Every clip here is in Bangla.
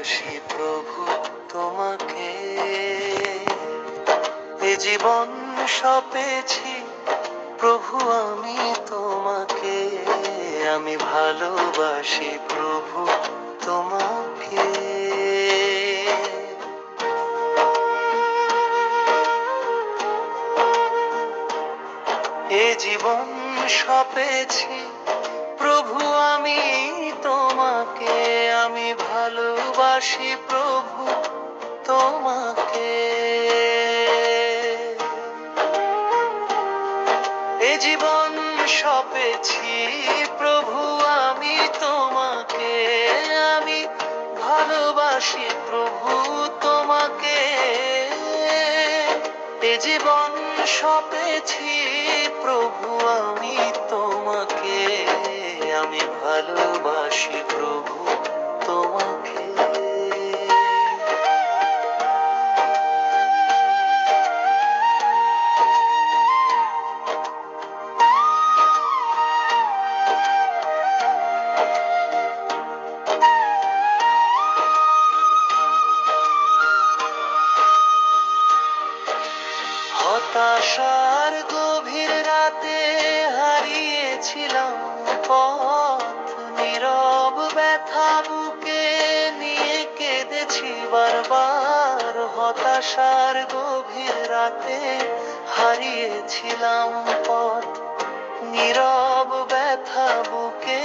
ভালোবাসি প্রভু তোমাকে, এ জীবন সপেছি প্রভু আমি তোমাকে, আমি ভালোবাসি প্রভু তোমাকে। এ জীবন সপেছি প্রভু আমি তোমাকে, আমি ভালোবাসি প্রভু তোমাকে। এ জীবন সপেছি প্রভু আমি তোমাকে, আমি ভালোবাসি প্রভু তোমাকে। এ জীবন সপেছি প্রভু আমি তোমাকে, আমি ভালোবাসি প্রভু তোমাকে। হতাশার গভীর রাতে হারিয়েছিলাম পথ, নীরব ব্যথা বুকে নিয়ে কেঁদেছি বারবার। হতাশার গভীর রাতে হারিয়েছিলাম পথ, নীরব ব্যথা বুকে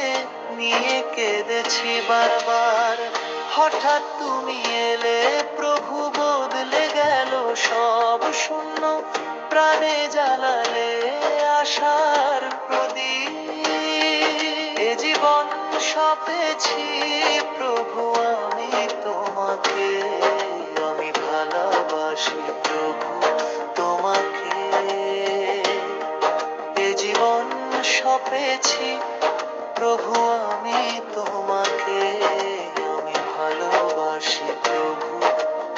নিয়ে কেঁদেছি বারবার। হঠাৎ তুমি এলে প্রভু, বদলে গেল সব শূন্য, প্রাণে জ্বালালে আশার প্রদীপ। এ জীবন সপেছি প্রভু আমি তোমাকে, আমি ভালোবাসি প্রভু তোমাকে। এ জীবন সপেছি প্রভু আমি তোমাকে, আমি ভালোবাসি প্রভু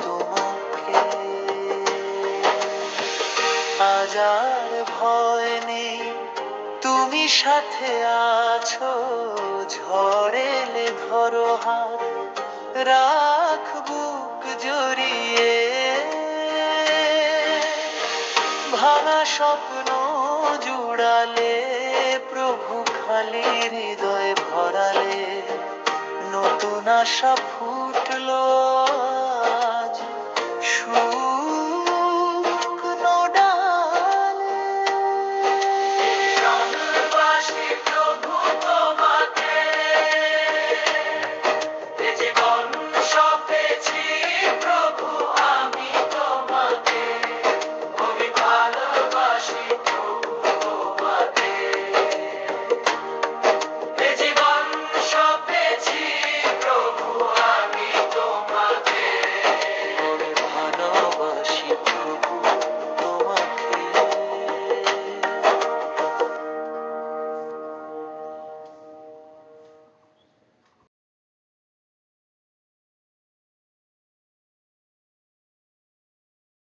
তোমাকে। আজ আর ভয় নেই, তুমি সাথে আছো, ঝড় এলে ধরো হাত, রাখ বুক জড়িয়ে। ভাঙা স্বপ্ন জুড়ালে প্রভু, খালি হৃদয় ভরালে, নতুন আশা ফুটলো